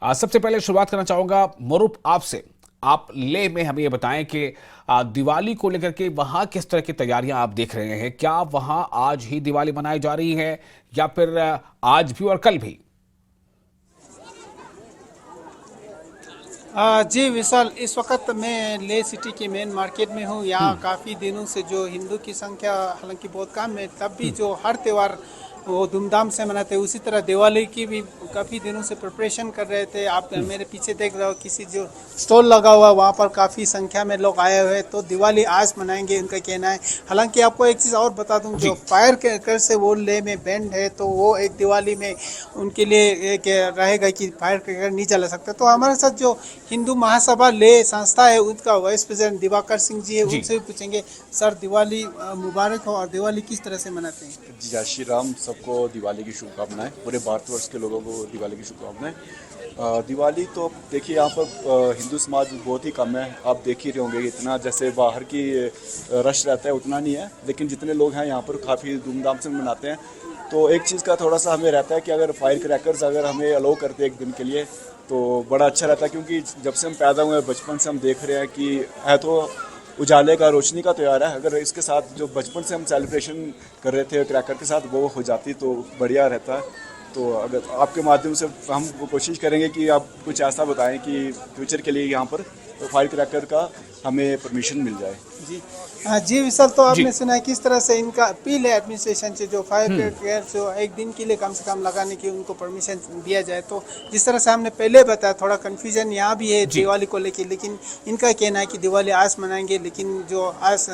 सबसे पहले शुरुआत करना चाहूंगा मरूप आपसे। आप लेह में हमें ये बताएं कि दिवाली को लेकर के वहां किस तरह की तैयारियां आप देख रहे हैं। क्या वहां आज ही दिवाली मनाई जा रही है या फिर आज भी और कल भी? जी विशाल, इस वक्त मैं ले सिटी के मेन मार्केट में हूँ। यहाँ काफ़ी दिनों से जो हिंदू की संख्या हालांकि बहुत कम है, तब भी जो हर त्यौहार वो धूमधाम से मनाते हैं, उसी तरह दिवाली की भी काफ़ी दिनों से प्रिपरेशन कर रहे थे। आप मेरे पीछे देख रहे हो, किसी जो स्टॉल लगा हुआ वहाँ पर काफ़ी संख्या में लोग आए हुए हैं। तो दिवाली आज मनाएंगे उनका कहना है। हालांकि आपको एक चीज़ और बता दूं, जो फायर क्रैकर से वो ले में बैंड है, तो वो एक दिवाली में उनके लिए एक रहेगा कि फायर क्रैकर नहीं जला सकता। तो हमारे साथ जो हिंदू महासभा ले संस्था है, उनका वाइस प्रेसिडेंट दिवाकर सिंह जी है, उनसे भी पूछेंगे। सर, दिवाली मुबारक हो, और दिवाली किस तरह से मनाते हैं? जय श्री राम। सबको दिवाली की शुभकामनाएं, पूरे भारतवर्ष के लोगों को दिवाली की शुभकामनाएं। दिवाली तो देखिए यहाँ पर हिंदू समाज बहुत ही कम है। आप देख ही रहे होंगे, इतना जैसे बाहर की रश रहता है उतना नहीं है, लेकिन जितने लोग हैं यहाँ पर काफ़ी धूमधाम से मनाते हैं। तो एक चीज़ का थोड़ा सा हमें रहता है कि अगर फायर क्रैकर्स अगर हमें अलाउ करते एक दिन के लिए तो बड़ा अच्छा रहता है, क्योंकि जब से हम पैदा हुए बचपन से हम देख रहे हैं कि है तो उजाले का, रोशनी का त्यौहार है। अगर इसके साथ जो बचपन से हम सेलिब्रेशन कर रहे थे क्रैकर के साथ, वो हो जाती तो बढ़िया रहता है। तो अगर आपके माध्यम से हम कोशिश करेंगे कि आप कुछ ऐसा बताएं कि फ्यूचर के लिए यहाँ पर तो फायर क्रैकर का हमें परमिशन मिल जाए। जी जी विशाल, तो आपने सुना है किस तरह से इनका अपील है एडमिनिस्ट्रेशन से, जो फायर क्रैकर जो एक दिन के लिए कम से कम लगाने की उनको परमिशन दिया जाए। तो जिस तरह से हमने पहले बताया, थोड़ा कंफ्यूजन यहाँ भी है दिवाली को लेकर, लेकिन इनका कहना है कि दिवाली आज मनाएंगे, लेकिन जो आज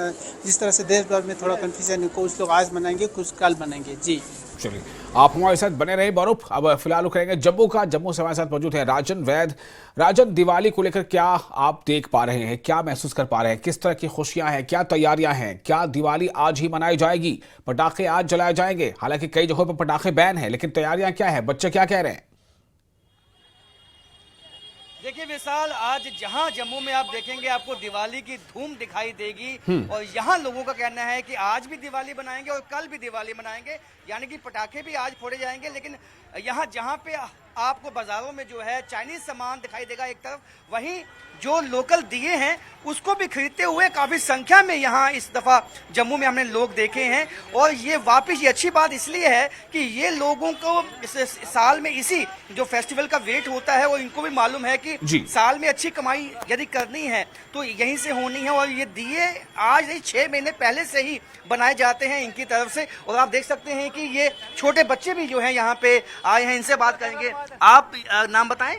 जिस तरह से देश भर में थोड़ा कंफ्यूजन है, कुछ लोग आज मनाएंगे कुछ कल मनाएंगे। जी चलिए, आप हमारे साथ बने रहे मरूप। अब फिलहाल रुक रहेंगे जम्मू से हमारे साथ मौजूद है राजन वैद। राजन, दिवाली को लेकर क्या आप देख पा रहे हैं, क्या महसूस कर पा रहे हैं, किस तरह की खुशियां हैं, क्या तैयारियां हैं? क्या दिवाली आज ही मनाई जाएगी, पटाखे आज जलाए जाएंगे? हालांकि कई जगहों पर पटाखे बैन है, लेकिन तैयारियां क्या है, बच्चे क्या कह रहे हैं? देखिए विशाल, आज जहां जम्मू में आप देखेंगे आपको दिवाली की धूम दिखाई देगी। और यहाँ लोगों का कहना है कि आज भी दिवाली मनाएंगे और कल भी दिवाली मनाएंगे, यानी कि पटाखे भी आज फोड़े जाएंगे। लेकिन यहाँ जहाँ पे आपको बाजारों में जो है चाइनीज सामान दिखाई देगा एक तरफ, वहीं जो लोकल दिए हैं उसको भी खरीदते हुए काफी संख्या में यहाँ इस दफा जम्मू में हमने लोग देखे हैं। और ये वापस ये अच्छी बात इसलिए है कि ये लोगों को इस साल में इसी जो फेस्टिवल का वेट होता है, वो इनको भी मालूम है कि साल में अच्छी कमाई यदि करनी है तो यहीं से होनी है। और ये दिए आज नहीं 6 महीने पहले से ही बनाए जाते हैं इनकी तरफ से। और आप देख सकते हैं कि ये छोटे बच्चे भी जो हैं यहाँ पे आए हैं, इनसे बात करेंगे। आप नाम बताएं।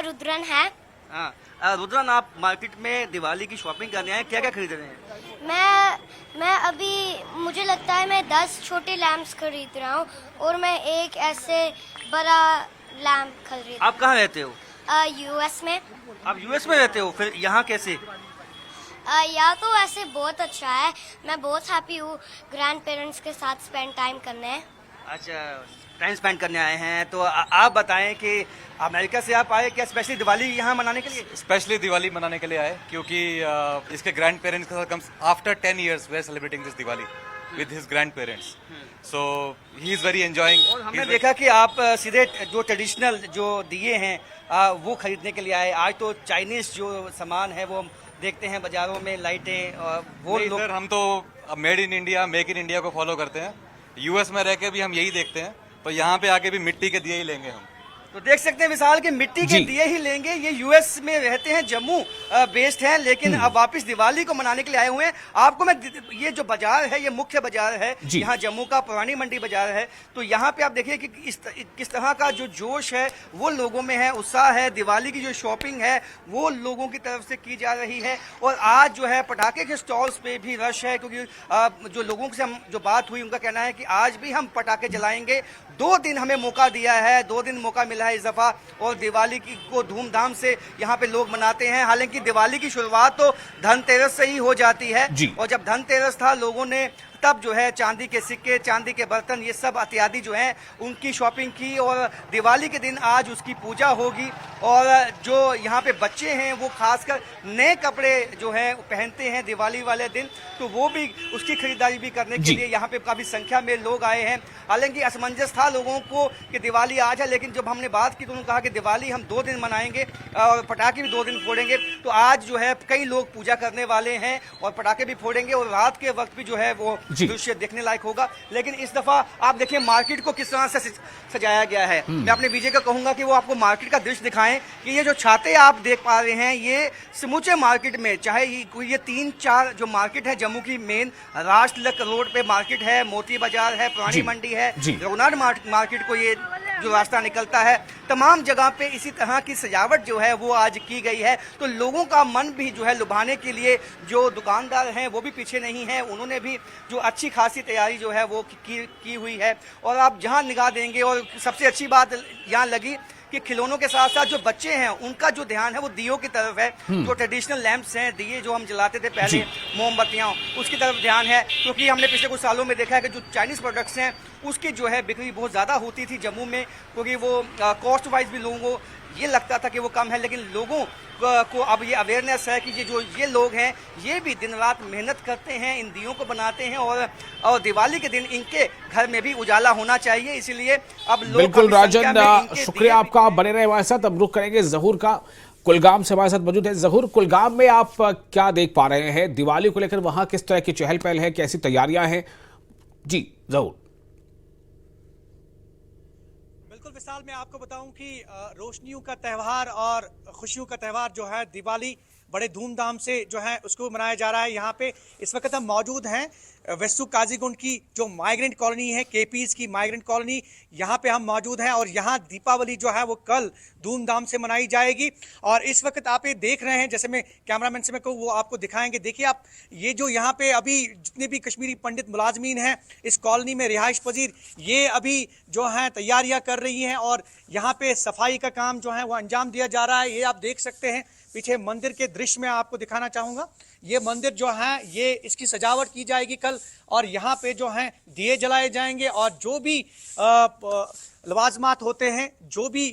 रुद्रन है। हाँ रुद्रन, आप मार्केट में दिवाली की शॉपिंग करने आए, क्या क्या खरीद रहे हैं? मैं अभी मुझे लगता है मैं 10 छोटे लैम्प्स खरीद रहा हूँ, और मैं एक ऐसे बड़ा लैम्प खरीद। आप कहाँ रहते हो? यूएस में। आप यूएस में रहते हो, फिर यहाँ कैसे? यहाँ तो ऐसे बहुत अच्छा है, मैं बहुत हैप्पी हूँ ग्रैंड पेरेंट्स के साथ स्पेंड टाइम करने। अच्छा, टाइम स्पेंड करने आए हैं। तो आप बताएं कि अमेरिका से आप आए क्या स्पेशली दिवाली यहाँ मनाने के लिए? स्पेशली दिवाली मनाने के लिए आए, क्योंकि इसके ग्रैंड पेरेंट्स के साथ comes after 10 years we are celebrating this Diwali with his grandparents, so he is very enjoying. और हमने देखा कि आप सीधे जो ट्रेडिशनल जो दिए हैं वो खरीदने के लिए आए। आज तो चाइनीज जो सामान है वो देखते हैं बाजारों में, लाइटें वो लोग। सर, हम तो made in India, make in India को फॉलो करते हैं। यूएस में रह के भी हम यही देखते हैं, तो यहाँ पे आके भी मिट्टी के दिए ही लेंगे हम। तो देख सकते हैं विशाल के मिट्टी के दिए ही लेंगे। ये यूएस में रहते हैं, जम्मू बेस्ड हैं, लेकिन अब वापस दिवाली को मनाने के लिए आए हुए हैं। आपको मैं ये जो बाजार है, ये मुख्य बाजार है यहाँ जम्मू का, पुरानी मंडी बाजार है। तो यहाँ पे आप देखिए कि किस तरह का जो जोश है वो लोगों में है, उत्साह है। दिवाली की जो शॉपिंग है वो लोगों की तरफ से की जा रही है। और आज जो है पटाखे के स्टॉल्स पे भी रश है, क्योंकि जो लोगों से हम जो बात हुई उनका कहना है कि आज भी हम पटाखे जलाएंगे। 2 दिन हमें मौका दिया है, 2 दिन मौका मिला है इस दफा, और दिवाली की को धूमधाम से यहाँ पे लोग मनाते हैं। हालांकि दिवाली की शुरुआत तो धनतेरस से ही हो जाती है, और जब धनतेरस था लोगों ने तब जो है चांदी के सिक्के, चांदी के बर्तन, ये सब इत्यादि जो है उनकी शॉपिंग की और दिवाली के दिन आज उसकी पूजा होगी। और जो यहाँ पे बच्चे हैं वो खासकर नए कपड़े जो है पहनते हैं दिवाली वाले दिन, तो वो भी उसकी खरीदारी भी करने के लिए यहाँ पे काफ़ी संख्या में लोग आए हैं। हालांकि असमंजस था लोगों को कि दिवाली आज है, लेकिन जब हमने बात की तो उन्होंने कहा कि दिवाली हम 2 दिन मनाएंगे और पटाखे भी 2 दिन फोड़ेंगे। तो आज जो है कई लोग पूजा करने वाले हैं और पटाखे भी फोड़ेंगे और रात के वक्त भी जो है वो दृश्य देखने लायक होगा। लेकिन इस दफा आप देखिए मार्केट को किस तरह से सजाया गया है। मैं अपने विजय को कहूंगा कि वो आपको मार्केट का दृश्य दिखाएं कि ये जो छाते आप देख पा रहे हैं ये समूचे मार्केट में, चाहे ये 3-4 जो मार्केट है जम्मू की मेन राष्ट्रलक रोड पे मार्केट है, मोती बाजार है, पुरानी मंडी है, रघुनाथ मार्केट को ये जो रास्ता निकलता है, तमाम जगह पे इसी तरह की सजावट जो है वो आज की गई है। तो लोगों का मन भी जो है लुभाने के लिए जो दुकानदार हैं वो भी पीछे नहीं है, उन्होंने भी जो अच्छी खासी तैयारी जो है वो की हुई है। और आप जहां निगाह देंगे, और सबसे अच्छी बात यहाँ लगी कि खिलौनों के साथ साथ जो बच्चे हैं उनका जो ध्यान है वो दियों की तरफ है। जो ट्रेडिशनल लैंप्स हैं, दिए जो हम जलाते थे पहले, मोमबत्तियां, उसकी तरफ ध्यान है। क्योंकि हमने पिछले कुछ सालों में देखा है कि जो चाइनीज प्रोडक्ट्स हैं उसकी जो है बिक्री बहुत ज़्यादा होती थी जम्मू में, क्योंकि वो कॉस्ट वाइज भी लोगों को ये लगता था कि वो कम है। लेकिन लोगों को अब ये अवेयरनेस है कि ये लोग हैं ये भी दिन रात मेहनत करते हैं, इन दियों को बनाते हैं और दिवाली के दिन इनके घर में भी उजाला होना चाहिए। इसीलिए अब लोग बिल्कुल राजन, शुक्रिया आपका, आप बने रहे हमारे साथ। अब रुख करेंगे जहूर का, कुलगाम से हमारे साथ मौजूद है जहूर। कुलगाम में आप क्या देख पा रहे हैं दिवाली को लेकर, वहां किस तरह की चहल पहल है, कैसी तैयारियां हैं? जी जहूर। विशाल, मैं आपको बताऊं कि रोशनियों का त्यौहार और खुशियों का त्यौहार जो है दिवाली बड़े धूमधाम से जो है उसको मनाया जा रहा है। यहाँ पे इस वक्त हम मौजूद हैं वेस्टू काजीगुंड की जो माइग्रेंट कॉलोनी है, केपीज की माइग्रेंट कॉलोनी, यहाँ पे हम मौजूद हैं। और यहाँ दीपावली जो है वो कल धूमधाम से मनाई जाएगी। और इस वक्त आप ये देख रहे हैं, जैसे मैं कैमरामैन से मैं कहूँ वो आपको दिखाएंगे। देखिए आप, ये जो यहाँ पे अभी जितने भी कश्मीरी पंडित मुलाजमीन हैं इस कॉलोनी में रिहाइश पजीर, ये अभी जो है तैयारियाँ कर रही हैं और यहाँ पे सफाई का काम जो है वो अंजाम दिया जा रहा है। ये आप देख सकते हैं पीछे मंदिर के दृश्य में आपको दिखाना चाहूँगा। ये मंदिर जो है ये इसकी सजावट की जाएगी कल, और यहाँ पे जो है दिए जलाए जाएंगे और जो भी लवाजमात होते हैं, जो भी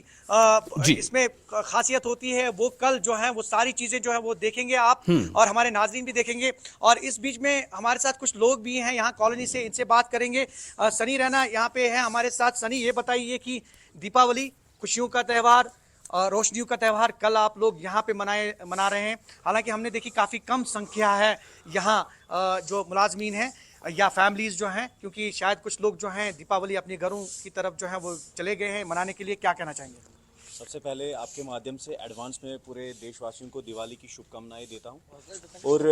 इसमें खासियत होती है वो कल जो है वो सारी चीज़ें जो है वो देखेंगे आप और हमारे नाजरीन भी देखेंगे। और इस बीच में हमारे साथ कुछ लोग भी हैं यहाँ कॉलोनी से, इनसे बात करेंगे। सनी रैना यहाँ पे है हमारे साथ। सनी, ये बताइए कि दीपावली खुशियों का त्यौहार, रोशनियों का त्यौहार कल आप लोग यहाँ पे मना रहे हैं। हालांकि हमने देखी काफ़ी कम संख्या है यहाँ जो मुलाजमीन हैं या फैमिलीज़ जो हैं, क्योंकि शायद कुछ लोग जो हैं दीपावली अपने घरों की तरफ जो है वो चले गए हैं मनाने के लिए। क्या कहना चाहेंगे? सबसे पहले आपके माध्यम से एडवांस में पूरे देशवासियों को दिवाली की शुभकामनाएं देता हूं। और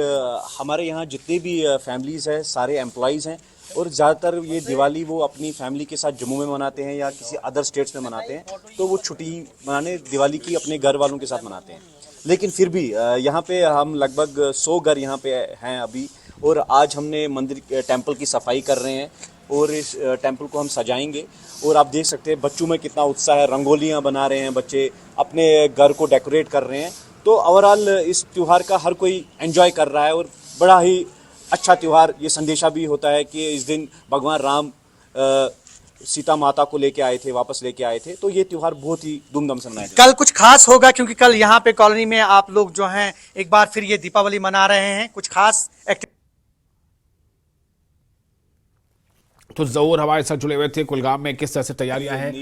हमारे यहाँ जितने भी फैमिलीज़ हैं सारे एम्प्लॉयज़ हैं, और ज़्यादातर ये दिवाली वो अपनी फैमिली के साथ जम्मू में मनाते हैं या किसी अदर स्टेट्स में मनाते हैं, तो वो छुट्टी मनाने दिवाली की अपने घर वालों के साथ मनाते हैं। लेकिन फिर भी यहाँ पे हम लगभग 100 घर यहाँ पे हैं अभी, और आज हमने मंदिर टेम्पल की सफाई कर रहे हैं और इस टेम्पल को हम सजाएंगे। और आप देख सकते हैं बच्चों में कितना उत्साह है, रंगोलियाँ बना रहे हैं बच्चे, अपने घर को डेकोरेट कर रहे हैं। तो ओवरऑल इस त्यौहार का हर कोई एंजॉय कर रहा है और बड़ा ही अच्छा त्यौहार। ये संदेशा भी होता है कि इस दिन भगवान राम सीता माता को लेके आए थे, वापस लेके आए थे। तो ये त्यौहार बहुत ही धूमधाम से मनाया जाएगा। कल कुछ खास होगा क्योंकि कल यहाँ पे कॉलोनी में आप लोग जो हैं एक बार फिर ये दीपावली मना रहे हैं, कुछ खास एक्टिविटी। तो जरूर हमारे साथ जुड़े हुए थे कुलगाम में किस तरह से तैयारियां हैं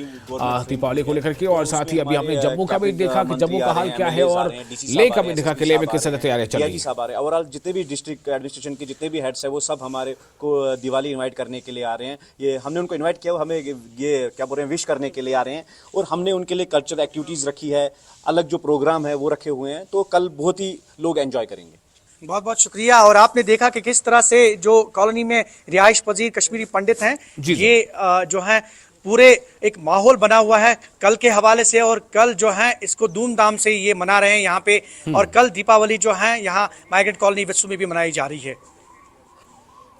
दीपावली को लेकर के, और साथ ही अभी हमने जम्मू का भी देखा कि जम्मू का हाल क्या है, और लेह का भी देखा कि लेह में किस तरह तैयारियां चल रही है। ओवरऑल जितने भी डिस्ट्रिक्ट एडमिनिस्ट्रेशन के जितने भी हेड्स है वो सब हमारे को दिवाली इन्वाइट करने के लिए आ रहे हैं। ये हमने उनको इन्वाइट किया, हमें ये क्या बोल रहे हैं विश करने के लिए आ रहे हैं, और हमने उनके लिए कल्चरल एक्टिविटीज़ रखी है, अलग जो प्रोग्राम है वो रखे हुए हैं। तो कल बहुत ही लोग एंजॉय करेंगे। बहुत बहुत शुक्रिया। और आपने देखा कि किस तरह से जो कॉलोनी में रिहाइश पजीर कश्मीरी पंडित हैं ये जो है पूरे एक माहौल बना हुआ है कल के हवाले से, और कल जो है इसको धूमधाम से ये मना रहे हैं यहाँ पे। और कल दीपावली जो है यहाँ माइग्रेंट कॉलोनी वेस्टू में भी मनाई जा रही है।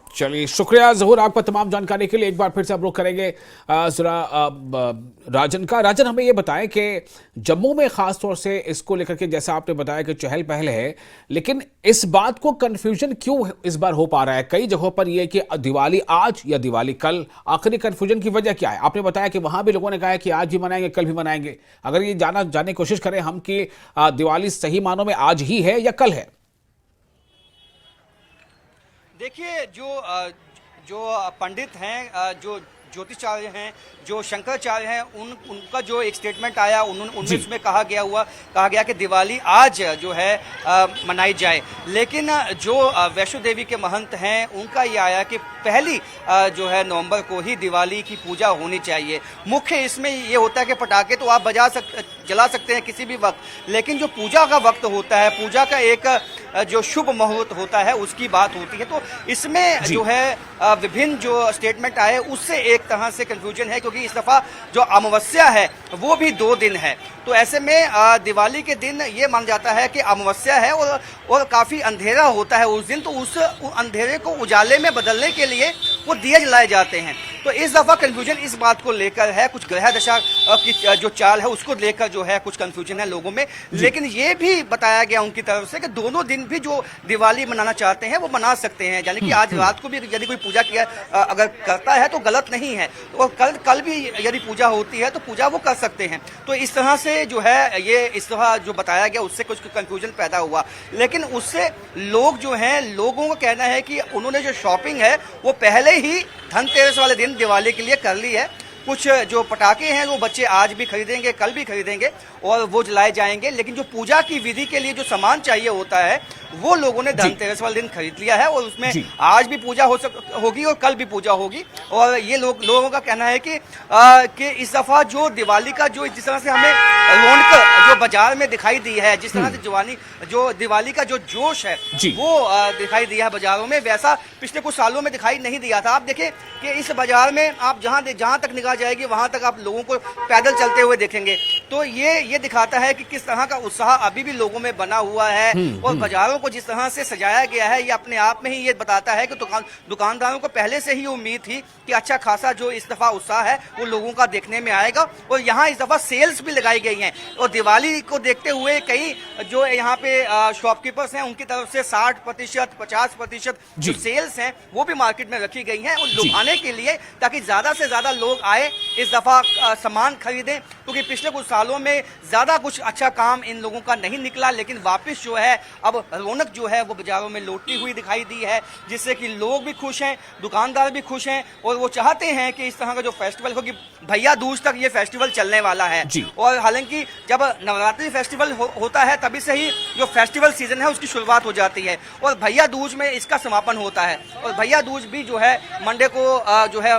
चलिए, शुक्रिया ज़हूर आपका तमाम जानकारी के लिए। एक बार फिर से हम रुख करेंगे जरा राजन का। राजन, हमें ये बताएं कि जम्मू में खास तौर से इसको लेकर के जैसा आपने बताया कि चहल पहल है, लेकिन इस बात को कंफ्यूजन क्यों इस बार हो पा रहा है? कई जगहों पर यह कि दिवाली आज या दिवाली कल, आखिरी कंफ्यूजन की वजह क्या है? आपने बताया कि वहां भी लोगों ने कहा है कि आज भी मनाएंगे, कल भी मनाएंगे। अगर ये जानने की कोशिश करें हम कि दिवाली सही मानों में आज ही है या कल है? देखिए, जो पंडित हैं, जो ज्योतिषाचार्य हैं, जो शंकराचार्य हैं, उनका जो एक स्टेटमेंट आया, उनमें उसमें कहा गया कि दिवाली आज जो है मनाई जाए। लेकिन जो वैष्णो देवी के महंत हैं, उनका ये आया कि पहली जो है नवंबर को ही दिवाली की पूजा होनी चाहिए। मुख्य इसमें ये होता है कि पटाखे तो आप जला सकते हैं किसी भी वक्त, लेकिन जो पूजा का वक्त होता है, पूजा का एक जो शुभ मुहूर्त होता है, उसकी बात होती है। तो इसमें जो है विभिन्न जो स्टेटमेंट आए, उससे एक तरह से कंफ्यूजन है, क्योंकि इस दफा जो अमावस्या है वो भी 2 दिन है। तो ऐसे में दिवाली के दिन ये माना जाता है कि अमावस्या है और काफी अंधेरा होता है उस दिन, तो उस अंधेरे को उजाले में बदलने के लिए वो दिए जलाए जाते हैं। तो इस दफा कंफ्यूजन इस बात को लेकर है, कुछ ग्रह दशा की जो चाल है उसको लेकर जो है कुछ कंफ्यूजन है लोगों में। लेकिन ये भी बताया गया उनकी तरफ से कि दोनों दिन भी जो दिवाली मनाना चाहते हैं वो मना सकते हैं, यानी कि आज रात को भी यदि कोई पूजा किया अगर करता है तो गलत नहीं है, और कल भी यदि पूजा होती है तो पूजा वो कर सकते हैं। तो इस तरह से जो है ये इस तरह जो बताया गया उससे कुछ कंफ्यूजन पैदा हुआ। लेकिन उससे लोग जो हैं, लोगों का कहना है कि उन्होंने जो शॉपिंग है वो पहले ही धनतेरस वाले दिन दिवाली के लिए कर ली है। कुछ जो पटाखे हैं वो बच्चे आज भी खरीदेंगे, कल भी खरीदेंगे और वो जलाए जाएंगे। लेकिन जो पूजा की विधि के लिए जो सामान चाहिए होता है वो लोगों ने धनतेरस वाले दिन खरीद लिया है, और उसमें आज भी पूजा होगी और कल भी पूजा होगी। और ये लोगों का कहना है कि इस दफा जो दिवाली का जो जिस तरह से हमें रौनक जो बाजार में दिखाई दी है, जिस तरह से जो दिवाली का जो जोश है वो दिखाई दिया है बाजारों में, वैसा पिछले कुछ सालों में दिखाई नहीं दिया था। आप देखें कि इस बाजार में आप जहां तक निगाह जाएगी वहां तक आप लोगों को पैदल चलते हुए देखेंगे। तो ये दिखाता है कि किस तरह का उत्साह अभी भी लोगों में बना हुआ है, और बाजारों को जिस तरह से सजाया गया है, ये अपने आप में ही ये बताता है कि दुकानदारों को पहले से ही उम्मीद थी कि अच्छा खासा जो इस दफा उत्साह है वो लोगों का देखने में आएगा। और यहाँ इस दफा सेल्स भी लगाई गई हैं, और दिवाली को देखते हुए कई जो यहाँ पे शॉपकीपर्स हैं उनकी तरफ से 60%, 50% जो सेल्स हैं वो भी मार्केट में रखी गई हैं, और लुभाने के लिए, ताकि ज्यादा से ज्यादा लोग आए इस दफा सामान खरीदें। क्योंकि पिछले कुछ सालों में ज्यादा कुछ अच्छा काम इन लोगों का नहीं निकला, लेकिन वापस जो है अब रौनक जो है वो बाजारों में लौटती हुई दिखाई दी है, जिससे कि लोग भी खुश हैं, दुकानदार भी खुश हैं, और वो चाहते हैं कि इस तरह का जो फेस्टिवल, क्योंकि भैया दूज तक ये फेस्टिवल चलने वाला है। और हालांकि जब नवरात्रि फेस्टिवल होता है तभी से ही जो फेस्टिवल सीजन है उसकी शुरुआत हो जाती है, और भैया दूज में इसका समापन होता है। और भैया दूज भी जो है मंडे को जो है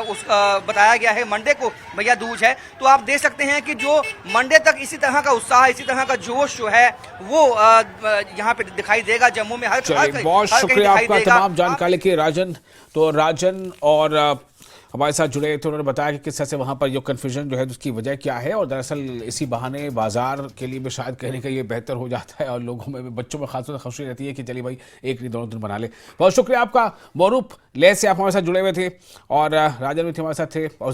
बताया गया है, मंडे को भैया दूज है। तो आप देख सकते हैं कि जो मंडे तक इसी तरह का उत्साह, इसी तरह का जोश जो है वो यहाँ पे दिखाई देगा जम्मू में। बहुत शुक्रिया आपका तमाम जानकारी के राजन। तो राजन और हमारे साथ जुड़े थे, उन्होंने बताया कि किस तरह से वहां पर जो कन्फ्यूजन जो है उसकी वजह क्या है, और दरअसल इसी बहाने बाजार के लिए भी शायद कहने का ये बेहतर हो जाता है, और लोगों में बच्चों में खासतौर से खुशी रहती है कि चलिए भाई एक नहीं दोनों दिन बना ले। बहुत शुक्रिया आपका। मौरूफ ले से आप हमारे साथ जुड़े हुए थे, और राजन भी थे हमारे साथ थे, और